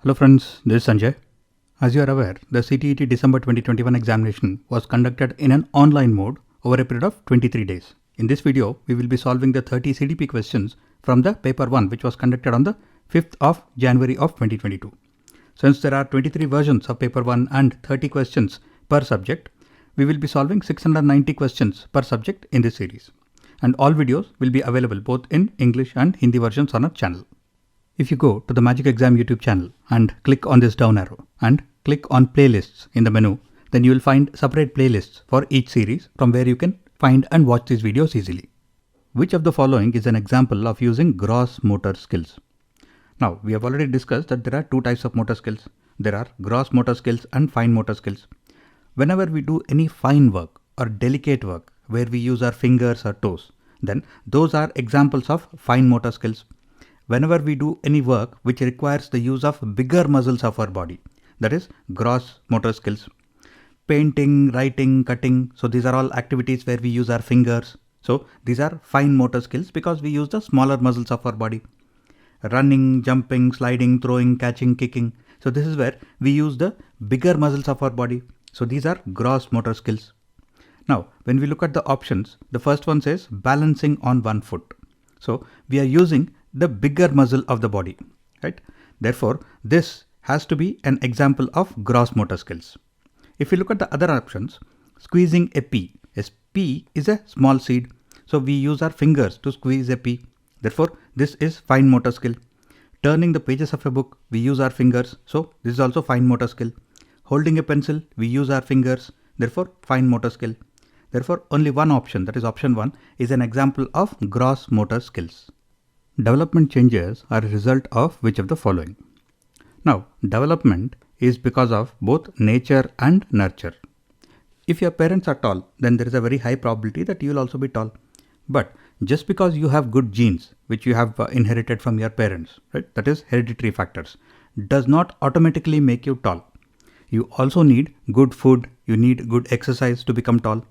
Hello friends, this is Sanjay. As you are aware, the CTET December 2021 examination was conducted in an online mode over a period of 23 days. In this video, we will be solving the 30 CDP questions from the paper 1 which was conducted on the 5th of January of 2022. Since there are 23 versions of paper 1 and 30 questions per subject, we will be solving 690 questions per subject in this series. And all videos will be available both in English and Hindi versions on our channel. If you go to the Magic Exam YouTube channel and click on this down arrow and click on playlists in the menu, then you will find separate playlists for each series from where you can find and watch these videos easily. Which of the following is an example of using gross motor skills? Now, we have already discussed that there are two types of motor skills. There are gross motor skills and fine motor skills. Whenever we do any fine work or delicate work where we use our fingers or toes, then those are examples of fine motor skills. Whenever we do any work which requires the use of bigger muscles of our body, that is gross motor skills. Painting, writing, cutting, so these are all activities where we use our fingers. So these are fine motor skills because we use the smaller muscles of our body. Running, jumping, sliding, throwing, catching, kicking. So this is where we use the bigger muscles of our body. So these are gross motor skills. Now, when we look at the options, the first one says balancing on one foot. So we are using the bigger muscle of the body, right? Therefore, this has to be an example of gross motor skills. If you look at the other options, squeezing a pea. A pea is a small seed. So we use our fingers to squeeze a pea. Therefore, this is fine motor skill. Turning the pages of a book, we use our fingers. So this is also fine motor skill. Holding a pencil, we use our fingers. Therefore, fine motor skill. Therefore, only one option, that is option 1, is an example of gross motor skills. Development changes are a result of which of the following? Now, development is because of both nature and nurture. If your parents are tall, then there is a very high probability that you will also be tall. But just because you have good genes, which you have inherited from your parents, right? That is hereditary factors, does not automatically make you tall. You also need good food, you need good exercise to become tall.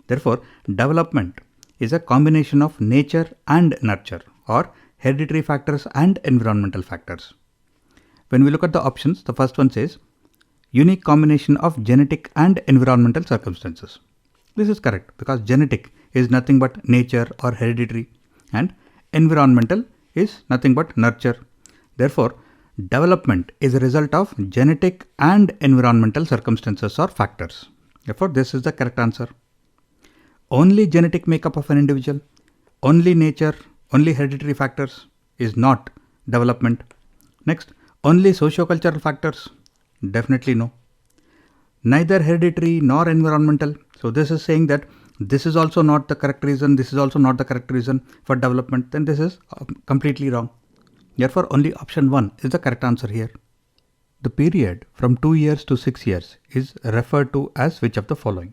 Therefore, development is a combination of nature and nurture, or hereditary factors and environmental factors. When we look at the options, the first one says unique combination of genetic and environmental circumstances. This is correct because genetic is nothing but nature or hereditary and environmental is nothing but nurture. Therefore, development is a result of genetic and environmental circumstances or factors. Therefore, this is the correct answer. Only genetic makeup of an individual, only nature, only hereditary factors is not development. Next, only socio-cultural factors? Definitely no. Neither hereditary nor environmental. So this is saying that this is also not the correct reason, this is also not the correct reason for development. Then this is completely wrong. Therefore, only option 1 is the correct answer here. The period from 2 years to 6 years is referred to as which of the following?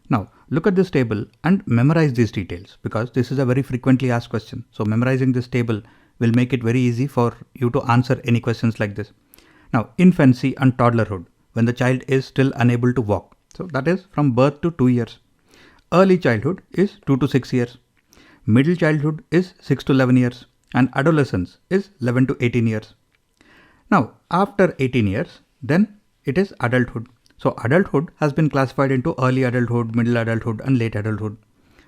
Now, look at this table and memorize these details because this is a very frequently asked question. So memorizing this table will make it very easy for you to answer any questions like this. Now, infancy and toddlerhood, when the child is still unable to walk. So that is from birth to 2 years. Early childhood is 2 to 6 years. Middle childhood is 6 to 11 years. And adolescence is 11 to 18 years. Now, after 18 years, then it is adulthood. So adulthood has been classified into early adulthood, middle adulthood and late adulthood.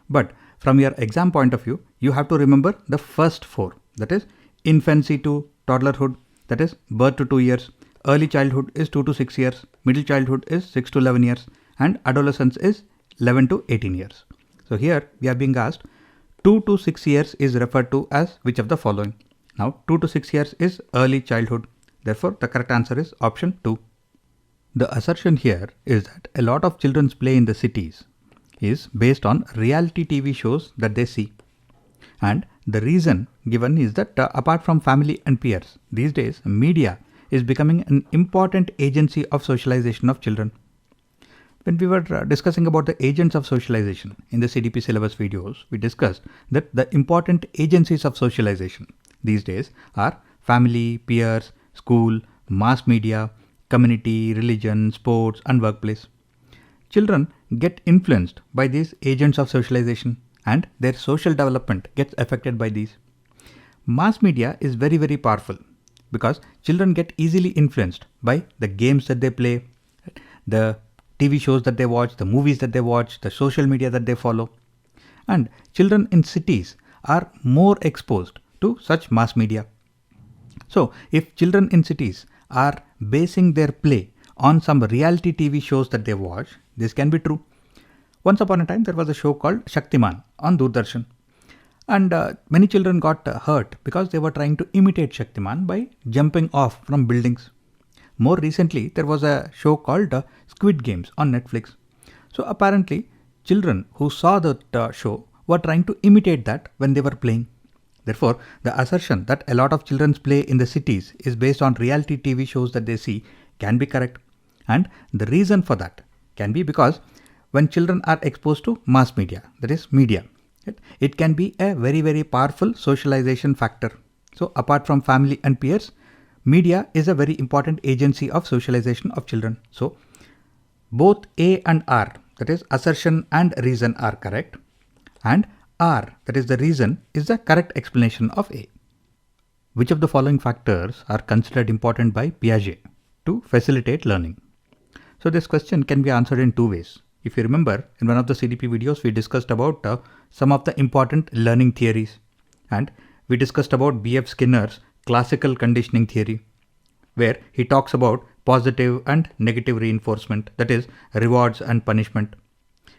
But from your exam point of view, you have to remember the first 4. That is infancy to toddlerhood, that is birth to 2 years. Early childhood is 2 to 6 years. Middle childhood is 6 to 11 years. And adolescence is 11 to 18 years. So here we are being asked 2 to 6 years is referred to as which of the following? Now 2 to 6 years is early childhood. Therefore, the correct answer is option 2. The assertion here is that a lot of children's play in the cities is based on reality TV shows that they see. And the reason given is that apart from family and peers, these days media is becoming an important agency of socialization of children. When we were discussing about the agents of socialization in the CDP syllabus videos, we discussed that the important agencies of socialization these days are family, peers, school, mass media, community, religion, sports, and workplace. Children get influenced by these agents of socialization and their social development gets affected by these. Mass media is very, very powerful because children get easily influenced by the games that they play, the TV shows that they watch, the movies that they watch, the social media that they follow. And children in cities are more exposed to such mass media. So if children in cities are basing their play on some reality TV shows that they watch, this can be true. Once upon a time, there was a show called Shaktiman on Doordarshan. And many children got hurt because they were trying to imitate Shaktiman by jumping off from buildings. More recently, there was a show called Squid Games on Netflix. So apparently, children who saw that show were trying to imitate that when they were playing. Therefore, the assertion that a lot of children's play in the cities is based on reality TV shows that they see can be correct. And the reason for that can be because when children are exposed to mass media, that is media, it can be a very, very powerful socialization factor. So apart from family and peers, media is a very important agency of socialization of children. So both A and R, that is assertion and reason, are correct, and R, that is the reason, is the correct explanation of A. Which of the following factors are considered important by Piaget to facilitate learning? So this question can be answered in two ways. If you remember, in one of the CDP videos, we discussed about some of the important learning theories, and we discussed about B.F. Skinner's classical conditioning theory, where he talks about positive and negative reinforcement, that is rewards and punishment.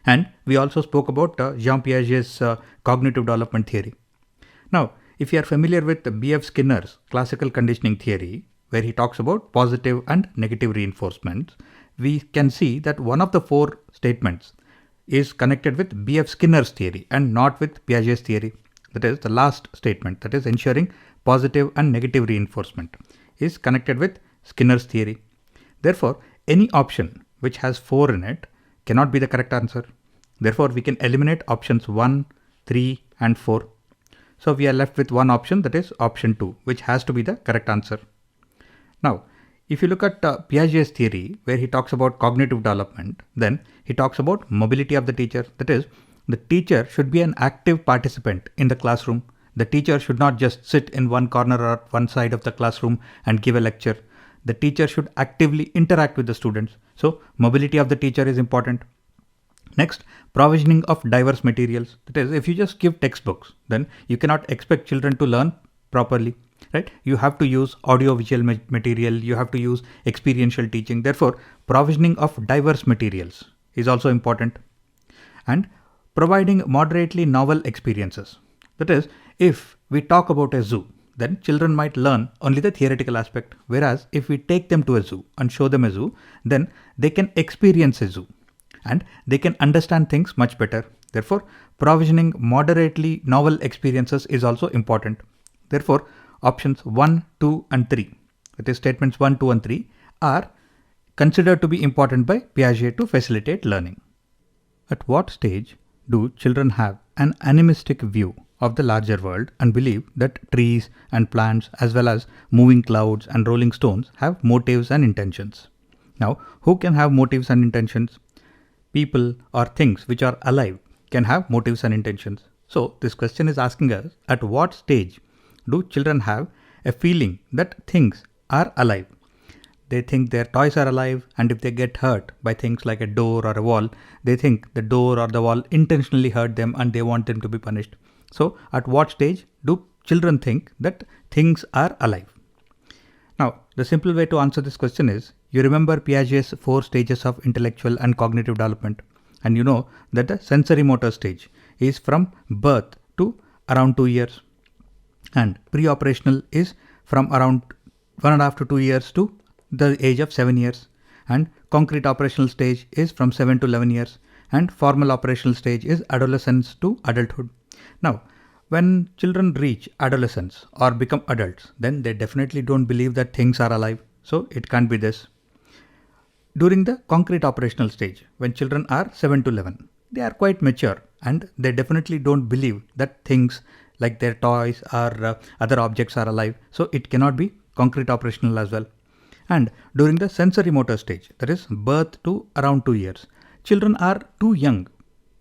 And we also spoke about Jean Piaget's cognitive development theory. Now, if you are familiar with B.F. Skinner's classical conditioning theory, where he talks about positive and negative reinforcements, we can see that one of the four statements is connected with B.F. Skinner's theory and not with Piaget's theory. That is the last statement, that is ensuring positive and negative reinforcement, is connected with Skinner's theory. Therefore, any option which has 4 in it cannot be the correct answer. Therefore, we can eliminate options 1, 3 and 4. So we are left with one option, that is option 2, which has to be the correct answer. Now, if you look at Piaget's theory, where he talks about cognitive development, then he talks about mobility of the teacher. That is, the teacher should be an active participant in the classroom. The teacher should not just sit in one corner or one side of the classroom and give a lecture. The teacher should actively interact with the students. So mobility of the teacher is important. Next, provisioning of diverse materials. That is, if you just give textbooks, then you cannot expect children to learn properly. Right? You have to use audio-visual material, you have to use experiential teaching. Therefore, provisioning of diverse materials is also important. And providing moderately novel experiences. That is, if we talk about a zoo, then children might learn only the theoretical aspect. Whereas if we take them to a zoo and show them a zoo, then they can experience a zoo and they can understand things much better. Therefore, provisioning moderately novel experiences is also important. Therefore, options 1, 2 and 3, that is statements 1, 2 and 3, are considered to be important by Piaget to facilitate learning. At what stage do children have an animistic view of the larger world and believe that trees and plants as well as moving clouds and rolling stones have motives and intentions? Now, who can have motives and intentions? People or things which are alive can have motives and intentions. So this question is asking us, at what stage do children have a feeling that things are alive? They think their toys are alive, and if they get hurt by things like a door or a wall, they think the door or the wall intentionally hurt them and they want them to be punished. So at what stage do children think that things are alive? Now, the simple way to answer this question is, you remember Piaget's 4 stages of intellectual and cognitive development, and you know that the sensory motor stage is from birth to around 2 years. And pre-operational is from around 1.5 to 2 years to the age of 7 years. And concrete operational stage is from 7 to 11 years. And formal operational stage is adolescence to adulthood. Now, when children reach adolescence or become adults, then they definitely don't believe that things are alive. So it can't be this. During the concrete operational stage, when children are 7 to 11, they are quite mature and they definitely don't believe that things like their toys or other objects are alive. So it cannot be concrete operational as well. And during the sensory motor stage, that is birth to around 2 years, children are too young,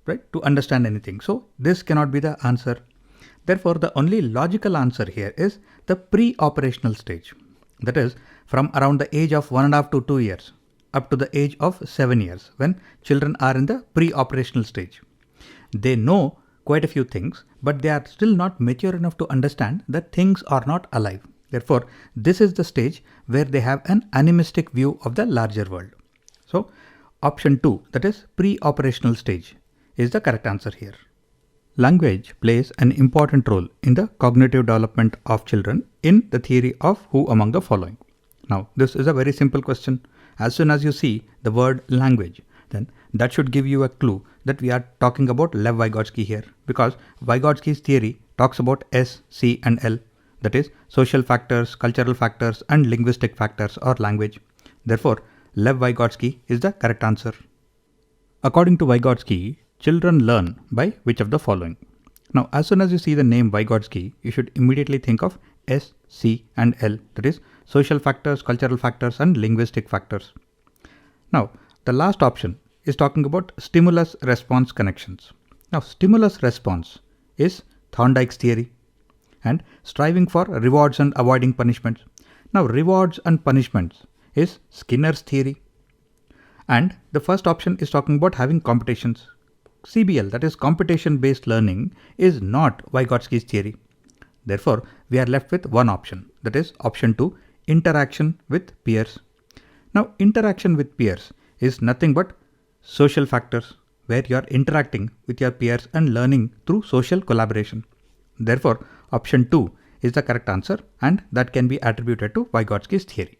right, to understand anything. So this cannot be the answer. Therefore, the only logical answer here is the pre-operational stage. That is from around the age of 1.5 to 2 years up to the age of 7 years, when children are in the pre-operational stage. They know quite a few things, but they are still not mature enough to understand that things are not alive. Therefore, this is the stage where they have an animistic view of the larger world. So, option 2, that is pre-operational stage, is the correct answer here. Language plays an important role in the cognitive development of children in the theory of who among the following. Now, this is a very simple question. As soon as you see the word language, then that should give you a clue that we are talking about Lev Vygotsky here, because Vygotsky's theory talks about S, C and L, that is social factors, cultural factors and linguistic factors or language. Therefore, Lev Vygotsky is the correct answer. According to Vygotsky, children learn by which of the following? Now, as soon as you see the name Vygotsky, you should immediately think of S, C and L, that is social factors, cultural factors and linguistic factors. Now, the last option is talking about stimulus-response connections. Now, stimulus-response is Thorndike's theory and striving for rewards and avoiding punishments. Now, rewards and punishments is Skinner's theory. And the first option is talking about having competitions. CBL, that is competition-based learning, is not Vygotsky's theory. Therefore, we are left with one option, that is option 2, interaction with peers. Now, interaction with peers is nothing but social factors, where you are interacting with your peers and learning through social collaboration. Therefore, option 2 is the correct answer, and that can be attributed to Vygotsky's theory.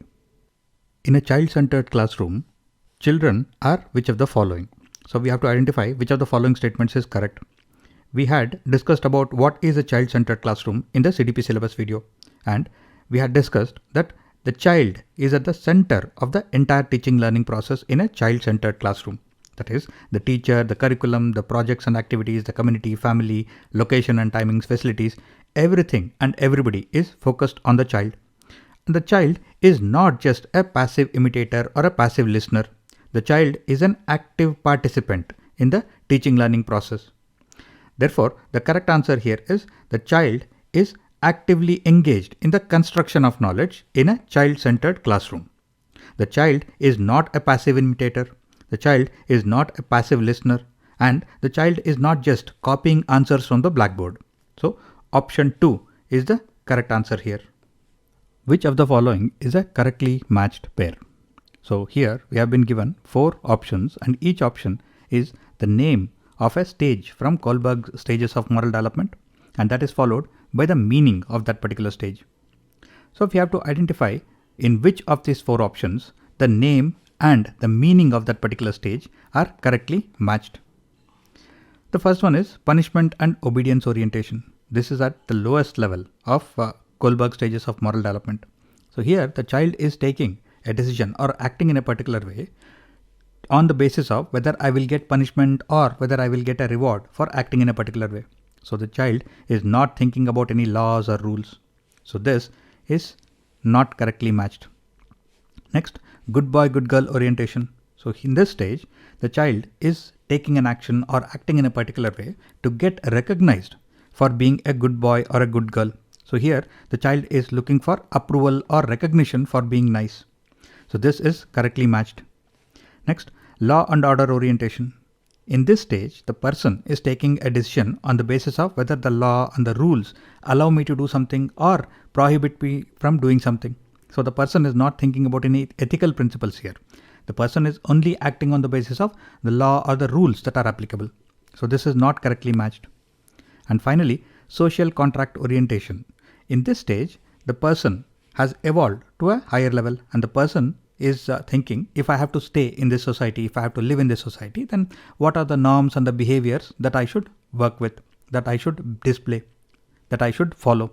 In a child-centered classroom, children are which of the following? So we have to identify which of the following statements is correct. We had discussed about what is a child-centered classroom in the CDP syllabus video, and we had discussed that the child is at the center of the entire teaching learning process in a child-centered classroom. That is the teacher, the curriculum, the projects and activities, the community, family, location and timings, facilities, everything and everybody is focused on the child. And the child is not just a passive imitator or a passive listener. The child is an active participant in the teaching learning process. Therefore, the correct answer here is the child is actively engaged in the construction of knowledge in a child-centered classroom. The child is not a passive imitator. The child is not a passive listener, and the child is not just copying answers from the blackboard. So, option 2 is the correct answer here. Which of the following is a correctly matched pair? So here we have been given 4 options, and each option is the name of a stage from Kohlberg's stages of moral development, and that is followed by the meaning of that particular stage. So if you have to identify in which of these 4 options the name and the meaning of that particular stage are correctly matched. The first one is punishment and obedience orientation. This is at the lowest level of Kohlberg's stages of moral development. So here the child is taking a decision or acting in a particular way on the basis of whether I will get punishment or whether I will get a reward for acting in a particular way. So the child is not thinking about any laws or rules. So this is not correctly matched. Next, good boy, good girl orientation. So in this stage, the child is taking an action or acting in a particular way to get recognized for being a good boy or a good girl. So here the child is looking for approval or recognition for being nice. So this is correctly matched. Next, law and order orientation. In this stage, the person is taking a decision on the basis of whether the law and the rules allow me to do something or prohibit me from doing something. So the person is not thinking about any ethical principles here. The person is only acting on the basis of the law or the rules that are applicable. So this is not correctly matched. And finally, social contract orientation. In this stage, the person has evolved to a higher level, and the person is thinking, if I have to stay in this society, if I have to live in this society, then what are the norms and the behaviors that I should work with, that I should display, that I should follow.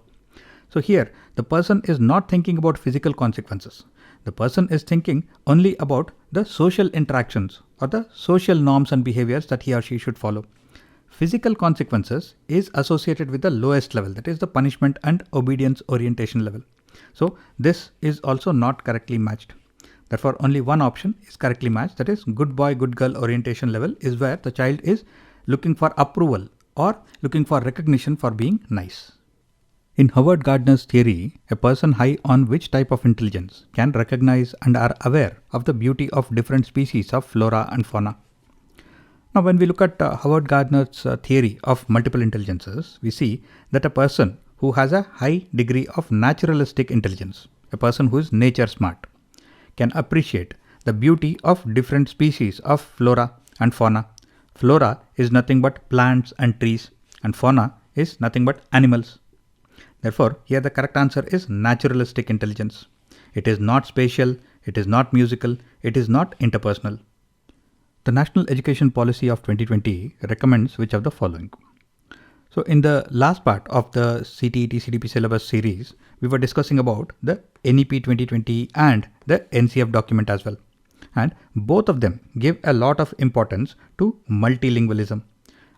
So here, the person is not thinking about physical consequences. The person is thinking only about the social interactions or the social norms and behaviors that he or she should follow. Physical consequences is associated with the lowest level, that is the punishment and obedience orientation level. So this is also not correctly matched. Therefore, only one option is correctly matched, that is good boy, good girl orientation level is where the child is looking for approval or looking for recognition for being nice. In Howard Gardner's theory, a person high on which type of intelligence can recognize and are aware of the beauty of different species of flora and fauna. Now, when we look at Howard Gardner's theory of multiple intelligences, we see that a person who has a high degree of naturalistic intelligence, a person who is nature smart, can appreciate the beauty of different species of flora and fauna. Flora is nothing but plants and trees, and fauna is nothing but animals. Therefore, here the correct answer is naturalistic intelligence. It is not spatial, it is not musical, it is not interpersonal. The National Education Policy of 2020 recommends which of the following. So in the last part of the CTET CDP syllabus series, we were discussing about the NEP 2020 and the NCF document as well. And both of them give a lot of importance to multilingualism.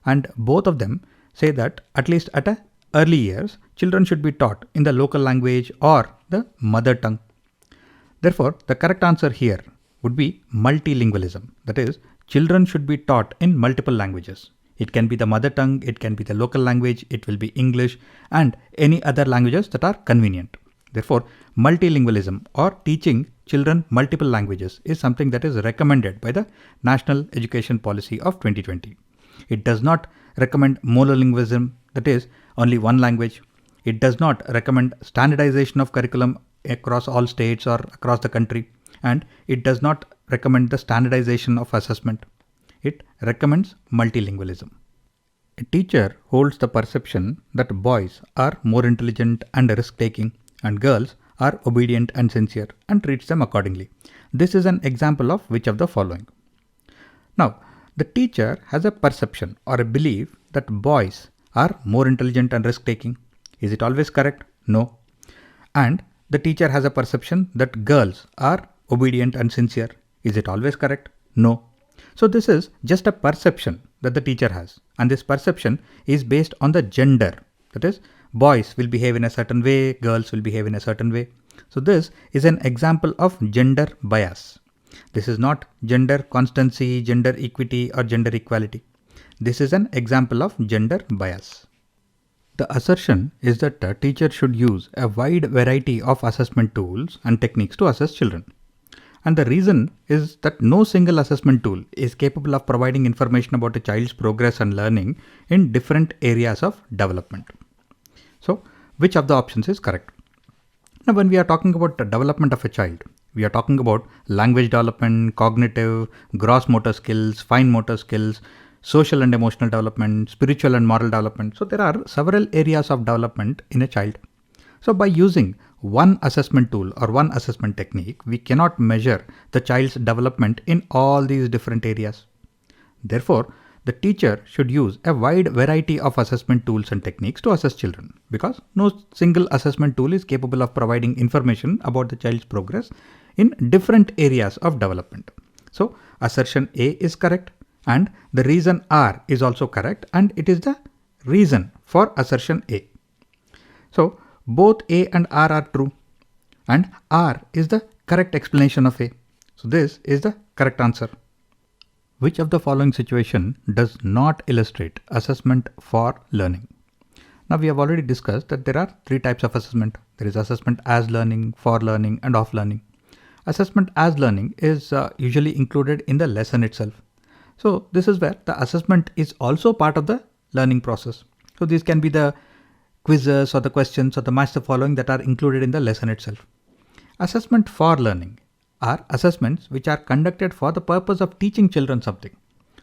And both of them say that at least at a early years, children should be taught in the local language or the mother tongue. Therefore, the correct answer here would be multilingualism. That is, children should be taught in multiple languages. It can be the mother tongue, it can be the local language, it will be English and any other languages that are convenient. Therefore, multilingualism or teaching children multiple languages is something that is recommended by the National Education Policy of 2020. It does not recommend monolingualism, that is, only one language. It does not recommend standardization of curriculum across all states or across the country. And it does not recommend the standardization of assessment. It recommends multilingualism. A teacher holds the perception that boys are more intelligent and risk-taking and girls are obedient and sincere and treats them accordingly. This is an example of which of the following. Now, the teacher has a perception or a belief that boys are more intelligent and risk-taking. Is it always correct? No. And the teacher has a perception that girls are obedient and sincere. Is it always correct? No. So this is just a perception that the teacher has, and this perception is based on the gender. That is, boys will behave in a certain way, girls will behave in a certain way. So this is an example of gender bias. This is not gender constancy, gender equity or gender equality. This is an example of gender bias. The assertion is that the teacher should use a wide variety of assessment tools and techniques to assess children. And the reason is that no single assessment tool is capable of providing information about a child's progress and learning in different areas of development. So, which of the options is correct? Now, when we are talking about the development of a child, we are talking about language development, cognitive, gross motor skills, fine motor skills, social and emotional development, spiritual and moral development. So there are several areas of development in a child. So by using one assessment tool or one assessment technique, we cannot measure the child's development in all these different areas. Therefore, the teacher should use a wide variety of assessment tools and techniques to assess children, because no single assessment tool is capable of providing information about the child's progress in different areas of development. So assertion A is correct, and the reason R is also correct, and it is the reason for assertion A. So both A and R are true, and R is the correct explanation of A. So this is the correct answer. Which of the following situation does not illustrate assessment for learning? Now we have already discussed that there are three types of assessment. There is assessment as learning, for learning, and of learning. Assessment as learning is usually included in the lesson itself. So this is where the assessment is also part of the learning process. So these can be the quizzes or the questions or the match the following that are included in the lesson itself. Assessment for learning are assessments which are conducted for the purpose of teaching children something.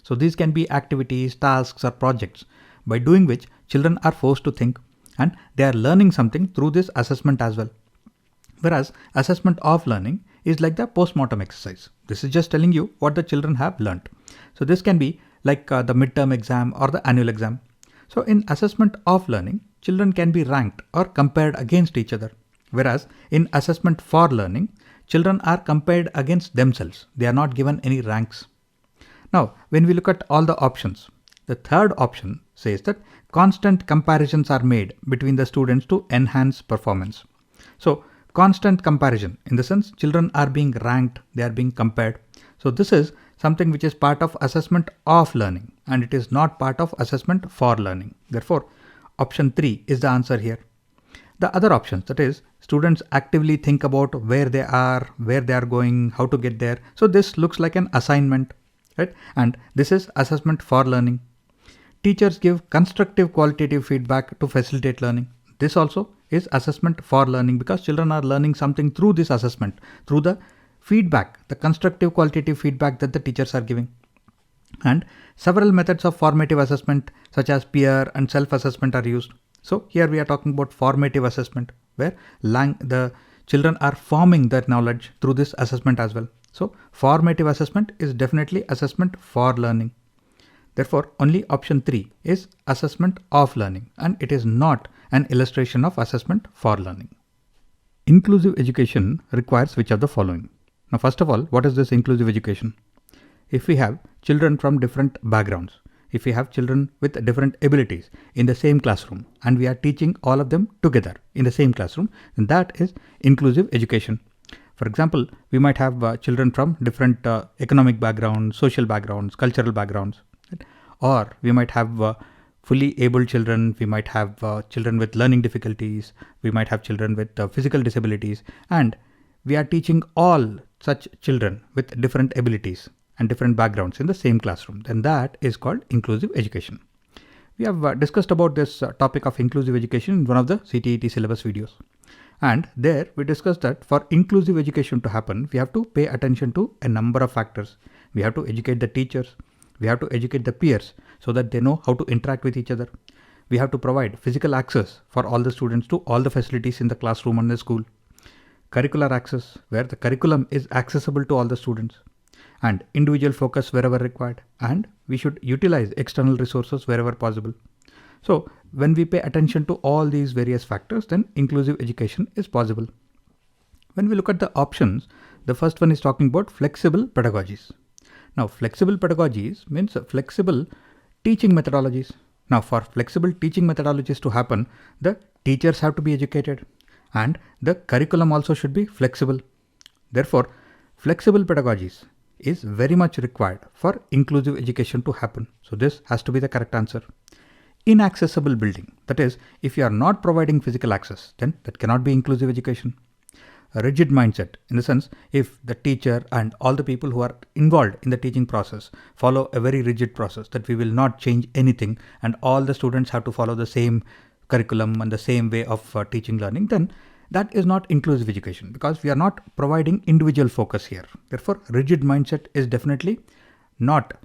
So these can be activities, tasks or projects by doing which children are forced to think, and they are learning something through this assessment as well. Whereas assessment of learning is like the post-mortem exercise. This is just telling you what the children have learnt. So this can be like the midterm exam or the annual exam. So in assessment of learning, children can be ranked or compared against each other. Whereas in assessment for learning, children are compared against themselves. They are not given any ranks. Now, when we look at all the options, the third option says that constant comparisons are made between the students to enhance performance. So constant comparison, in the sense children are being ranked, they are being compared. So this is something which is part of assessment of learning, and it is not part of assessment for learning. Therefore, option 3 is the answer here. The other options, that is, students actively think about where they are going, how to get there. So this looks like an assignment, right? And this is assessment for learning. Teachers give constructive qualitative feedback to facilitate learning. This also is assessment for learning because children are learning something through this assessment, through the feedback, the constructive qualitative feedback that the teachers are giving. And several methods of formative assessment such as peer and self-assessment are used. So here we are talking about formative assessment where the children are forming their knowledge through this assessment as well. So formative assessment is definitely assessment for learning. Therefore, only option 3 is assessment of learning, and it is not an illustration of assessment for learning. Inclusive education requires which of the following? Now, first of all, what is this inclusive education? If we have children from different backgrounds, if we have children with different abilities in the same classroom, and we are teaching all of them together in the same classroom, then that is inclusive education. For example, we might have children from different economic backgrounds, social backgrounds, cultural backgrounds. Or we might have fully able children, we might have children with learning difficulties, we might have children with physical disabilities, and we are teaching all such children with different abilities and different backgrounds in the same classroom. Then that is called inclusive education. We have discussed about this topic of inclusive education in one of the CTET syllabus videos. And there we discussed that for inclusive education to happen, we have to pay attention to a number of factors. We have to educate the teachers. We have to educate the peers so that they know how to interact with each other. We have to provide physical access for all the students to all the facilities in the classroom and the school. Curricular access, where the curriculum is accessible to all the students. And individual focus wherever required. And we should utilize external resources wherever possible. So when we pay attention to all these various factors, then inclusive education is possible. When we look at the options, the first one is talking about flexible pedagogies. Now, flexible pedagogies means flexible teaching methodologies. Now, for flexible teaching methodologies to happen, the teachers have to be educated and the curriculum also should be flexible. Therefore, flexible pedagogies is very much required for inclusive education to happen. So this has to be the correct answer. Inaccessible building, that is, if you are not providing physical access, then that cannot be inclusive education. A rigid mindset, in the sense, if the teacher and all the people who are involved in the teaching process follow a very rigid process that we will not change anything and all the students have to follow the same curriculum and the same way of teaching learning, then that is not inclusive education because we are not providing individual focus here. Therefore, rigid mindset is definitely not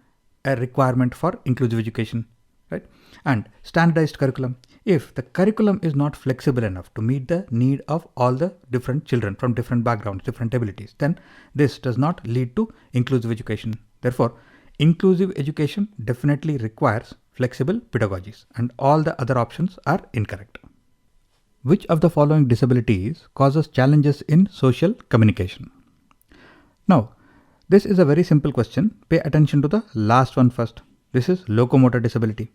a requirement for inclusive education, right? And standardized curriculum. If the curriculum is not flexible enough to meet the need of all the different children from different backgrounds, different abilities, then this does not lead to inclusive education. Therefore, inclusive education definitely requires flexible pedagogies and all the other options are incorrect. Which of the following disabilities causes challenges in social communication? Now, this is a very simple question. Pay attention to the last one first. This is locomotor disability.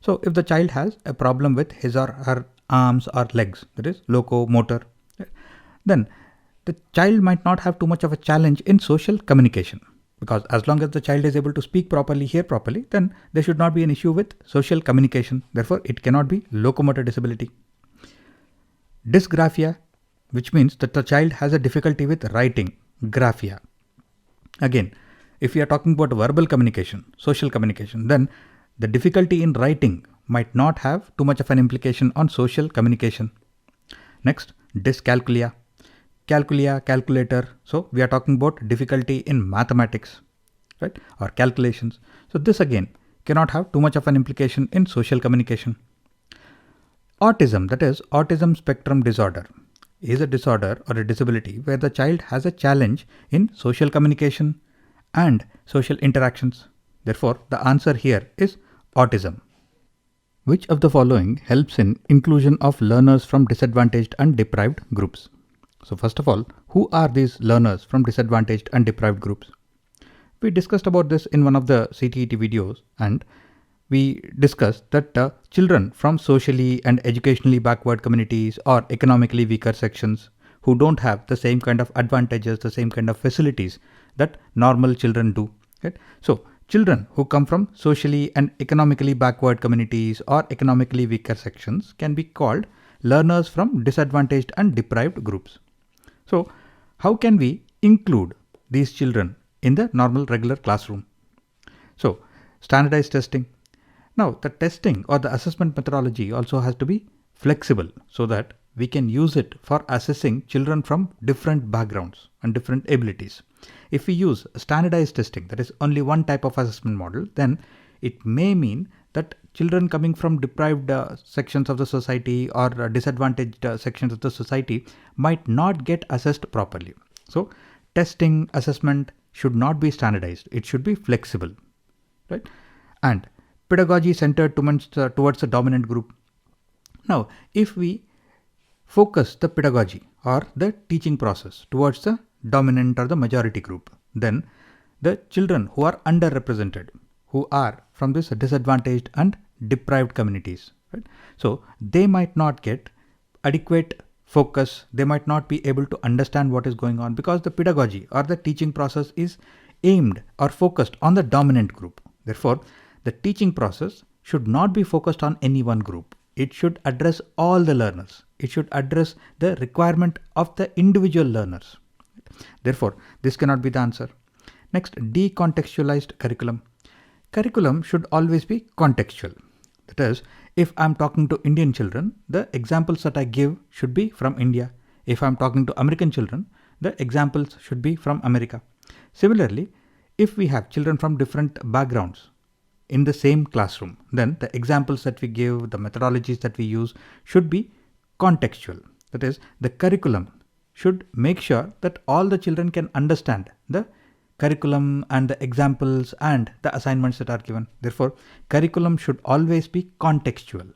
So if the child has a problem with his or her arms or legs, that is locomotor, then the child might not have too much of a challenge in social communication because as long as the child is able to speak properly, hear properly, then there should not be an issue with social communication. Therefore, it cannot be locomotor disability. Dysgraphia, which means that the child has a difficulty with writing, graphia. Again, if we are talking about verbal communication, social communication, then the difficulty in writing might not have too much of an implication on social communication. Next, dyscalculia. Calculia, calculator. So we are talking about difficulty in mathematics, right? Or calculations. So this again cannot have too much of an implication in social communication. Autism, that is autism spectrum disorder, is a disorder or a disability where the child has a challenge in social communication and social interactions. Therefore, the answer here is autism. Which of the following helps in inclusion of learners from disadvantaged and deprived groups? So first of all, who are these learners from disadvantaged and deprived groups? We discussed about this in one of the CTET videos and we discussed that children from socially and educationally backward communities or economically weaker sections who don't have the same kind of advantages, the same kind of facilities that normal children do. Right? So children who come from socially and economically backward communities or economically weaker sections can be called learners from disadvantaged and deprived groups. So how can we include these children in the normal regular classroom? So standardized testing. Now the testing or the assessment methodology also has to be flexible so that we can use it for assessing children from different backgrounds and different abilities. If we use standardized testing, that is only one type of assessment model, then it may mean that children coming from deprived sections of the society or disadvantaged sections of the society might not get assessed properly. So testing assessment should not be standardized. It should be flexible, right? And pedagogy centered towards the dominant group. Now, if we focus the pedagogy or the teaching process towards the dominant or the majority group, then the children who are underrepresented, who are from this disadvantaged and deprived communities, right? So they might not get adequate focus, they might not be able to understand what is going on because the pedagogy or the teaching process is aimed or focused on the dominant group. Therefore, the teaching process should not be focused on any one group. It should address all the learners. It should address the requirement of the individual learners. Therefore, this cannot be the answer. Next, decontextualized curriculum. Curriculum should always be contextual. That is, if I'm talking to Indian children, the examples that I give should be from India. If I'm talking to American children, the examples should be from America. Similarly, if we have children from different backgrounds in the same classroom, then the examples that we give, the methodologies that we use should be contextual. That is, the curriculum should make sure that all the children can understand the curriculum and the examples and the assignments that are given. Therefore, curriculum should always be contextual.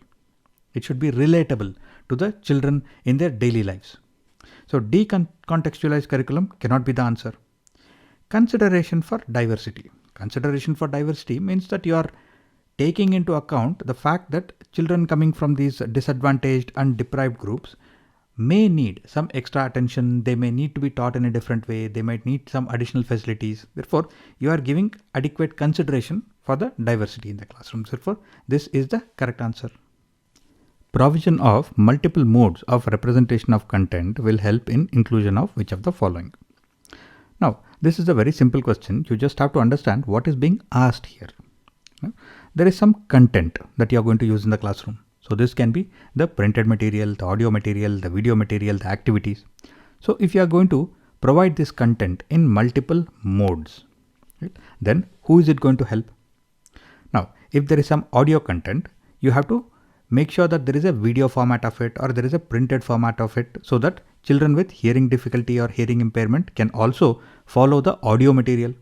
It should be relatable to the children in their daily lives. So decontextualized curriculum cannot be the answer. Consideration for diversity. Consideration for diversity means that you are taking into account the fact that children coming from these disadvantaged and deprived groups may need some extra attention, they may need to be taught in a different way, they might need some additional facilities. Therefore, you are giving adequate consideration for the diversity in the classrooms. Therefore, this is the correct answer. Provision of multiple modes of representation of content will help in inclusion of which of the following? Now, this is a very simple question. You just have to understand what is being asked here. There is some content that you are going to use in the classroom. So this can be the printed material, the audio material, the video material, the activities. So if you are going to provide this content in multiple modes, right, then who is it going to help? Now, if there is some audio content, you have to make sure that there is a video format of it or there is a printed format of it so that children with hearing difficulty or hearing impairment can also follow the audio material.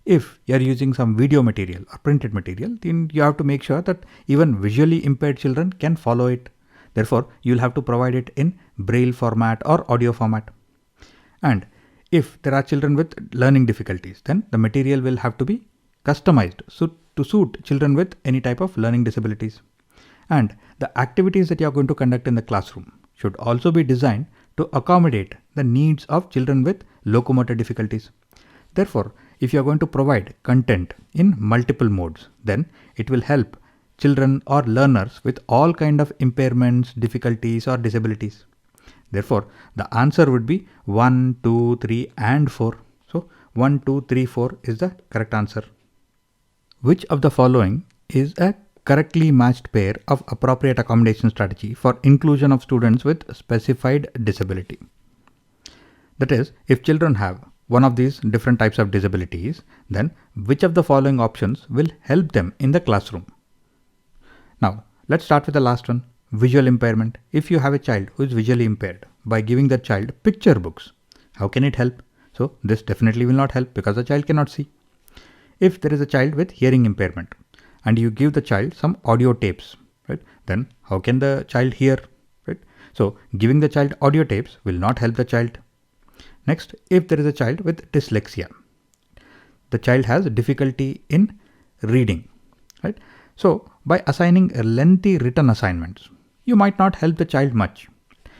If you are using some video material or printed material, then you have to make sure that even visually impaired children can follow it. Therefore, you'll have to provide it in braille format or audio format. And if there are children with learning difficulties, then the material will have to be customized to suit children with any type of learning disabilities. And the activities that you are going to conduct in the classroom should also be designed to accommodate the needs of children with locomotor difficulties. Therefore, if you are going to provide content in multiple modes, then it will help children or learners with all kind of impairments, difficulties or disabilities. Therefore, the answer would be 1, 2, 3 and 4. So 1, 2, 3, 4 is the correct answer. Which of the following is a correctly matched pair of appropriate accommodation strategy for inclusion of students with specified disability? That is, if children have one of these different types of disabilities, then which of the following options will help them in the classroom? Now, let's start with the last one, visual impairment. If you have a child who is visually impaired, by giving that child picture books, how can it help? So this definitely will not help because the child cannot see. If there is a child with hearing impairment and you give the child some audio tapes, right, then how can the child hear? Right? So giving the child audio tapes will not help the child. Next, if there is a child with dyslexia, the child has difficulty in reading, right? So by assigning a lengthy written assignments, you might not help the child much.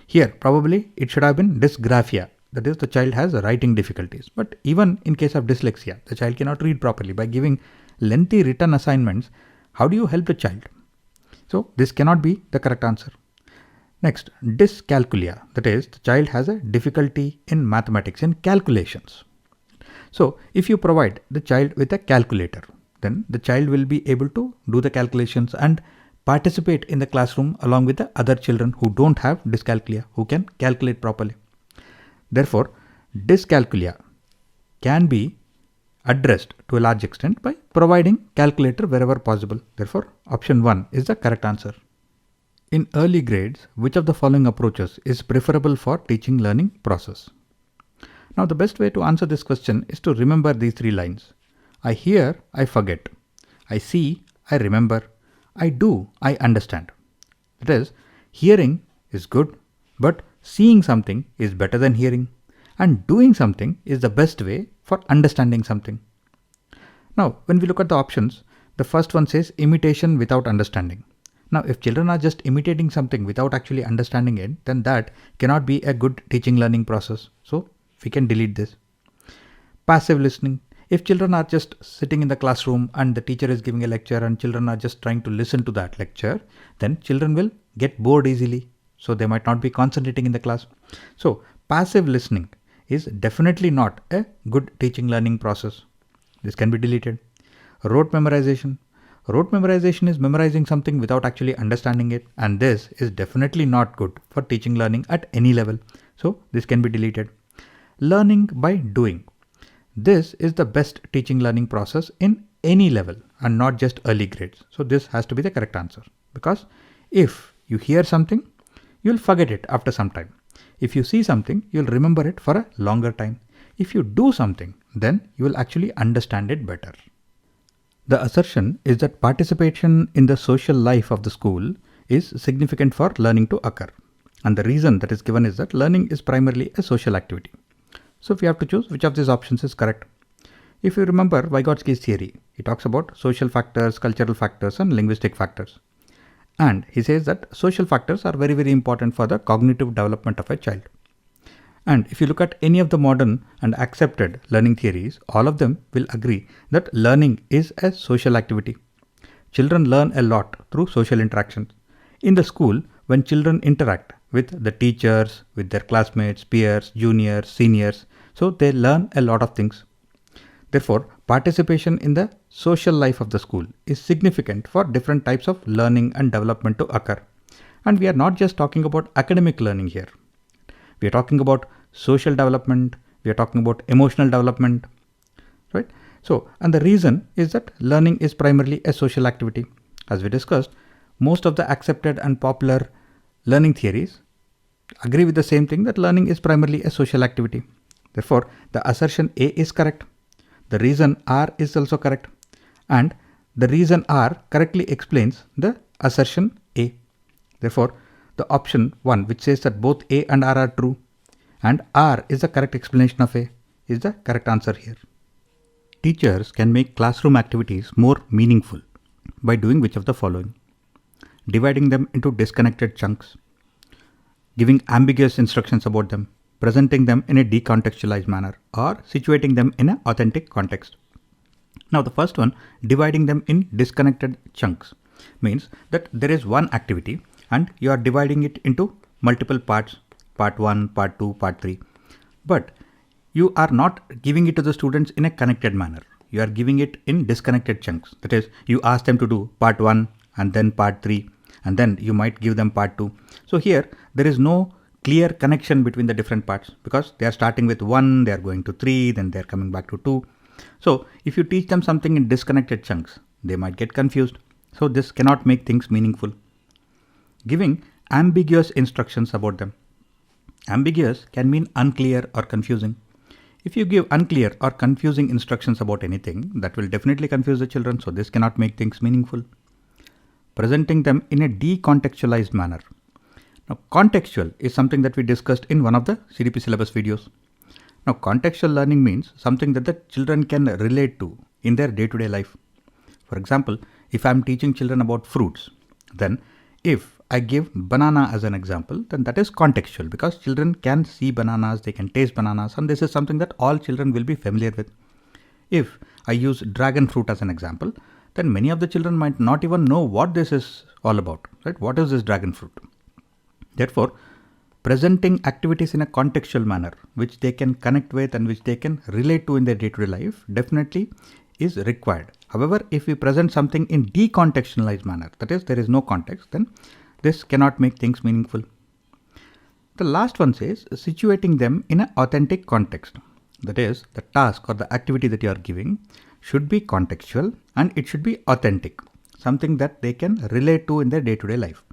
Here, probably it should have been dysgraphia. That is, the child has writing difficulties. But even in case of dyslexia, the child cannot read properly. By giving lengthy written assignments, how do you help the child? So this cannot be the correct answer. Next, dyscalculia, that is, the child has a difficulty in mathematics, in calculations. So if you provide the child with a calculator, then the child will be able to do the calculations and participate in the classroom along with the other children who don't have dyscalculia, who can calculate properly. Therefore, dyscalculia can be addressed to a large extent by providing calculator wherever possible. Therefore, option 1 is the correct answer. In early grades, which of the following approaches is preferable for teaching learning process? Now, the best way to answer this question is to remember these 3 lines. I hear, I forget. I see, I remember. I do, I understand. That is, hearing is good, but seeing something is better than hearing, and doing something is the best way for understanding something. Now, when we look at the options, the first one says imitation without understanding. Now, if children are just imitating something without actually understanding it, then that cannot be a good teaching learning process. So, we can delete this. Passive listening. If children are just sitting in the classroom and the teacher is giving a lecture and children are just trying to listen to that lecture, then children will get bored easily. So they might not be concentrating in the class. So passive listening is definitely not a good teaching learning process. This can be deleted. Rote memorization. Rote memorization is memorizing something without actually understanding it, and this is definitely not good for teaching learning at any level. So this can be deleted. Learning by doing. This is the best teaching learning process in any level and not just early grades. So this has to be the correct answer, because if you hear something, you'll forget it after some time. If you see something, you'll remember it for a longer time. If you do something, then you will actually understand it better. The assertion is that participation in the social life of the school is significant for learning to occur. And the reason that is given is that learning is primarily a social activity. So we have to choose which of these options is correct. If you remember Vygotsky's theory, he talks about social factors, cultural factors, and linguistic factors. And he says that social factors are very, very important for the cognitive development of a child. And if you look at any of the modern and accepted learning theories, all of them will agree that learning is a social activity. Children learn a lot through social interactions. In the school, when children interact with the teachers, with their classmates, peers, juniors, seniors, so they learn a lot of things. Therefore, participation in the social life of the school is significant for different types of learning and development to occur. And we are not just talking about academic learning here. We are talking about social development, we are talking about emotional development, right? So, and the reason is that learning is primarily a social activity. As we discussed, most of the accepted and popular learning theories agree with the same thing, that learning is primarily a social activity. Therefore, the assertion A is correct. The reason R is also correct. And the reason R correctly explains the assertion A. Therefore, the option 1, which says that both A and R are true and R is the correct explanation of A, is the correct answer here. Teachers can make classroom activities more meaningful by doing which of the following? Dividing them into disconnected chunks, giving ambiguous instructions about them, presenting them in a decontextualized manner, or situating them in an authentic context. Now the first one, dividing them in disconnected chunks, means that there is one activity and you are dividing it into multiple parts, part 1, part 2, part 3. But you are not giving it to the students in a connected manner. You are giving it in disconnected chunks. That is, you ask them to do part 1 and then part 3 and then you might give them part 2. So here there is no clear connection between the different parts, because they are starting with 1, they are going to 3, then they are coming back to 2. So if you teach them something in disconnected chunks, they might get confused. So this cannot make things meaningful. Giving ambiguous instructions about them. Ambiguous can mean unclear or confusing. If you give unclear or confusing instructions about anything, that will definitely confuse the children, so this cannot make things meaningful. Presenting them in a decontextualized manner. Now, contextual is something that we discussed in one of the CDP syllabus videos. Now, contextual learning means something that the children can relate to in their day-to-day life. For example, if I am teaching children about fruits, then if I give banana as an example, then that is contextual, because children can see bananas, they can taste bananas, and this is something that all children will be familiar with. If I use dragon fruit as an example, then many of the children might not even know what this is all about, right? What is this dragon fruit? Therefore, presenting activities in a contextual manner, which they can connect with and which they can relate to in their day-to-day life, definitely is required. However, if we present something in decontextualized manner, that is, there is no context, then this cannot make things meaningful. The last one says situating them in an authentic context. That is, the task or the activity that you are giving should be contextual and it should be authentic, something that they can relate to in their day-to-day life.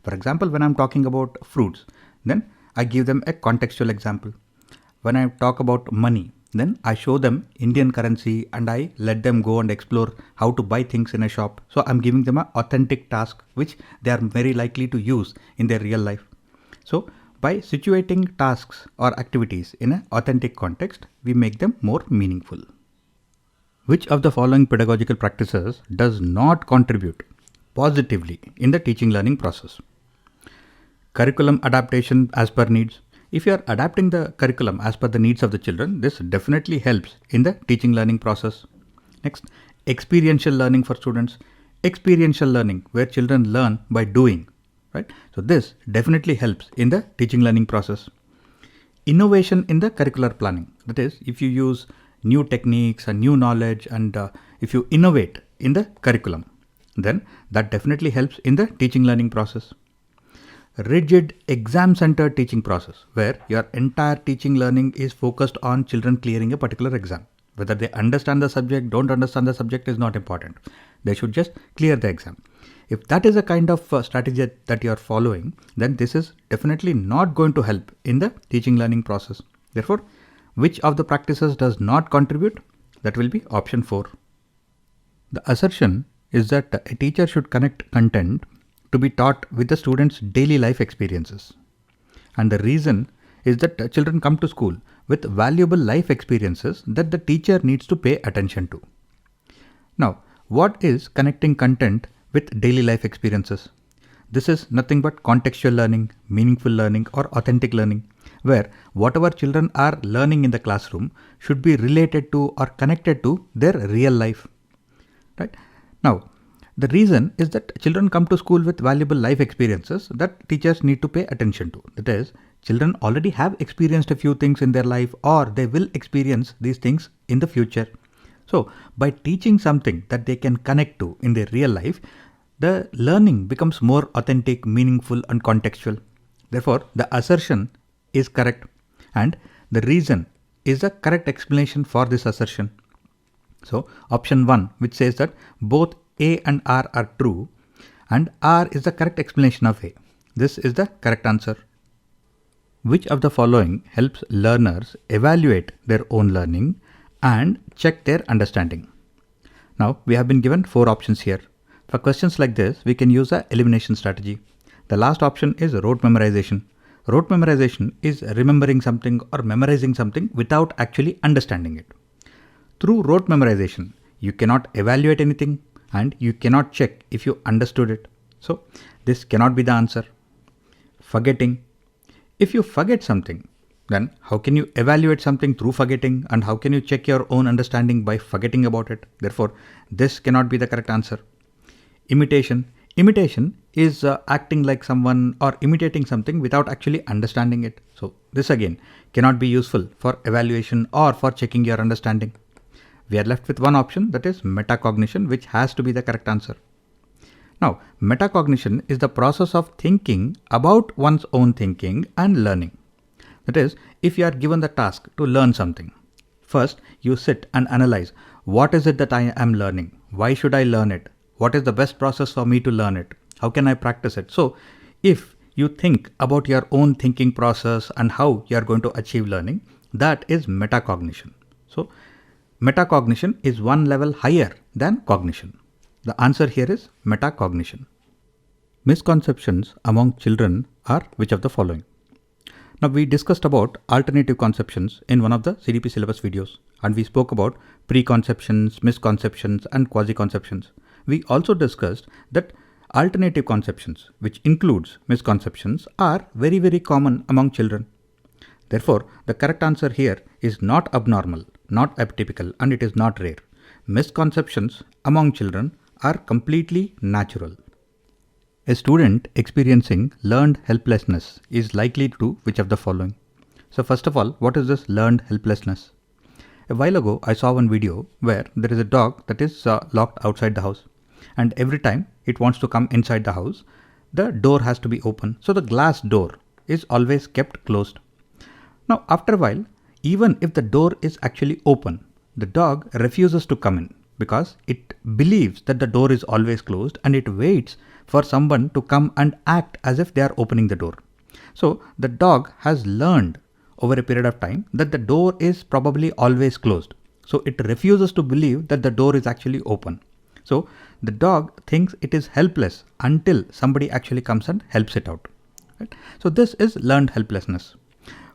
For example, when I'm talking about fruits, then I give them a contextual example. When I talk about money, then I show them Indian currency and I let them go and explore how to buy things in a shop. So I'm giving them an authentic task which they are very likely to use in their real life. So by situating tasks or activities in an authentic context, we make them more meaningful. Which of the following pedagogical practices does not contribute positively in the teaching learning process? Curriculum adaptation as per needs. If you are adapting the curriculum as per the needs of the children, this definitely helps in the teaching learning process. Next, experiential learning for students. Experiential learning, where children learn by doing, right? So this definitely helps in the teaching learning process. Innovation in the curricular planning. That is, if you use new techniques and new knowledge and if you innovate in the curriculum, then that definitely helps in the teaching learning process. Rigid exam-centered teaching process, where your entire teaching learning is focused on children clearing a particular exam. Whether they understand the subject, don't understand the subject is not important. They should just clear the exam. If that is a kind of strategy that you are following, then this is definitely not going to help in the teaching learning process. Therefore, which of the practices does not contribute? That will be option 4. The assertion is that a teacher should connect content to be taught with the students' daily life experiences. And the reason is that children come to school with valuable life experiences that the teacher needs to pay attention to. Now, what is connecting content with daily life experiences? This is nothing but contextual learning, meaningful learning, or authentic learning, where whatever children are learning in the classroom should be related to or connected to their real life. Right? Now, the reason is that children come to school with valuable life experiences that teachers need to pay attention to. That is, children already have experienced a few things in their life or they will experience these things in the future. So, by teaching something that they can connect to in their real life, the learning becomes more authentic, meaningful and contextual. Therefore, the assertion is correct and the reason is the correct explanation for this assertion. So, option 1, which says that both A and R are true and R is the correct explanation of A. This is the correct answer. Which of the following helps learners evaluate their own learning and check their understanding? Now, we have been given 4 options here. For questions like this, we can use an elimination strategy. The last option is rote memorization. Rote memorization is remembering something or memorizing something without actually understanding it. Through rote memorization, you cannot evaluate anything and you cannot check if you understood it. So, this cannot be the answer. Forgetting. If you forget something, then how can you evaluate something through forgetting and how can you check your own understanding by forgetting about it? Therefore, this cannot be the correct answer. Imitation. Imitation is acting like someone or imitating something without actually understanding it. So, this again cannot be useful for evaluation or for checking your understanding. We are left with one option, that is metacognition, which has to be the correct answer. Now, metacognition is the process of thinking about one's own thinking and learning. That is, if you are given the task to learn something, first you sit and analyze what is it that I am learning? Why should I learn it? What is the best process for me to learn it? How can I practice it? So, if you think about your own thinking process and how you are going to achieve learning, that is metacognition. So, metacognition is one level higher than cognition. The answer here is metacognition. Misconceptions among children are which of the following? Now, we discussed about alternative conceptions in one of the CDP syllabus videos, and we spoke about preconceptions, misconceptions and quasi-conceptions. We also discussed that alternative conceptions, which includes misconceptions, are very, very common among children. Therefore, the correct answer here is not abnormal, not atypical, and it is not rare. Misconceptions among children are completely natural. A student experiencing learned helplessness is likely to do which of the following? So first of all, what is this learned helplessness? A while ago, I saw one video where there is a dog that is locked outside the house, and every time it wants to come inside the house, the door has to be open. So the glass door is always kept closed. Now after a while, even if the door is actually open, the dog refuses to come in because it believes that the door is always closed, and it waits for someone to come and act as if they are opening the door. So the dog has learned over a period of time that the door is probably always closed. So it refuses to believe that the door is actually open. So the dog thinks it is helpless until somebody actually comes and helps it out. Right? So this is learned helplessness.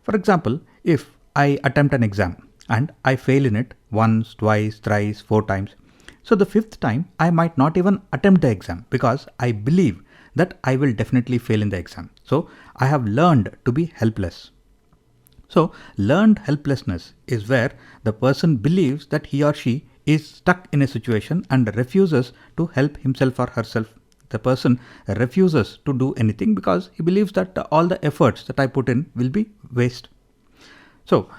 For example, if I attempt an exam and I fail in it once, twice, thrice, 4 times. So the 5th time I might not even attempt the exam because I believe that I will definitely fail in the exam. So I have learned to be helpless. So learned helplessness is where the person believes that he or she is stuck in a situation and refuses to help himself or herself. The person refuses to do anything because he believes that all the efforts that I put in will be waste. So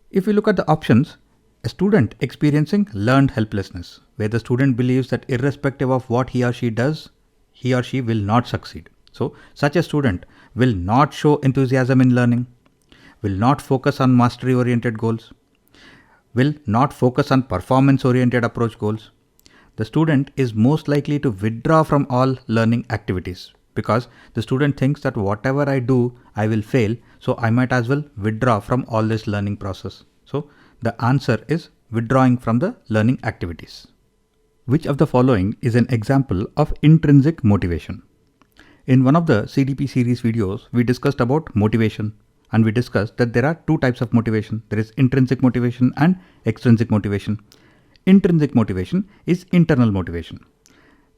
if we look at the options, a student experiencing learned helplessness, where the student believes that irrespective of what he or she does, he or she will not succeed. So such a student will not show enthusiasm in learning, will not focus on mastery oriented goals, will not focus on performance oriented approach goals. The student is most likely to withdraw from all learning activities because the student thinks that whatever I do, I will fail. So I might as well withdraw from all this learning process. So the answer is withdrawing from the learning activities. Which of the following is an example of intrinsic motivation? In one of the CDP series videos, we discussed about motivation, and we discussed that there are 2 types of motivation. There is intrinsic motivation and extrinsic motivation. Intrinsic motivation is internal motivation.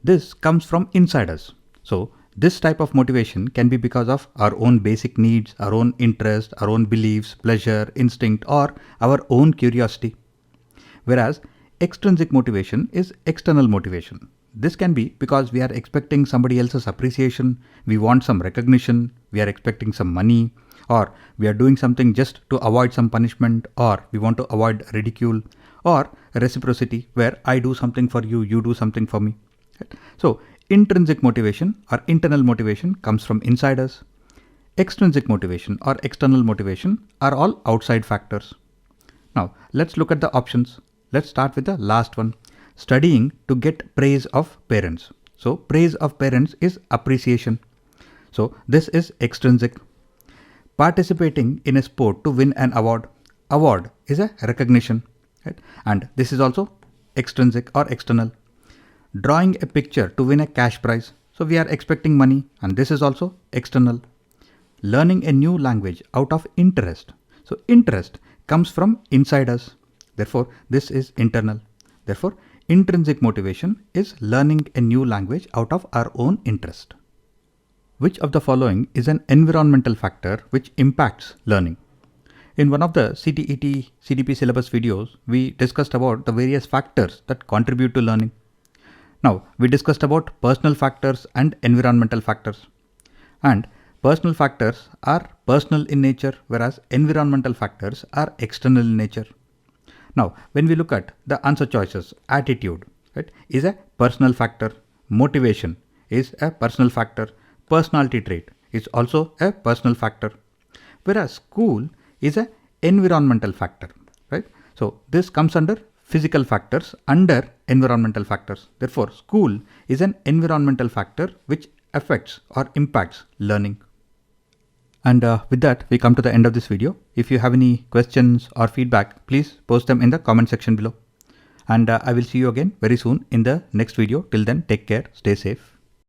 This comes from inside us. So this type of motivation can be because of our own basic needs, our own interest, our own beliefs, pleasure, instinct, or our own curiosity. Whereas extrinsic motivation is external motivation. This can be because we are expecting somebody else's appreciation, we want some recognition, we are expecting some money, or we are doing something just to avoid some punishment, or we want to avoid ridicule, or reciprocity, where I do something for you, you do something for me. Right? So intrinsic motivation or internal motivation comes from inside us. Extrinsic motivation or external motivation are all outside factors. Now let's look at the options. Let's start with the last one. Studying to get praise of parents. So praise of parents is appreciation. So this is extrinsic. Participating in a sport to win an award. Award is a recognition. Right? And this is also extrinsic or external. Drawing a picture to win a cash prize. So we are expecting money, and this is also external. Learning a new language out of interest. So interest comes from inside us. Therefore, this is internal. Therefore, intrinsic motivation is learning a new language out of our own interest. Which of the following is an environmental factor which impacts learning? In one of the CTET CDP syllabus videos, we discussed about the various factors that contribute to learning. Now, we discussed about personal factors and environmental factors. And personal factors are personal in nature, whereas environmental factors are external in nature. Now, when we look at the answer choices, attitude, right, is a personal factor. Motivation is a personal factor. Personality trait is also a personal factor. Whereas school is an environmental factor, right? So this comes under physical factors under environmental factors. Therefore, school is an environmental factor which affects or impacts learning. And with that, we come to the end of this video. If you have any questions or feedback, please post them in the comment section below. And I will see you again very soon in the next video. Till then, take care, stay safe.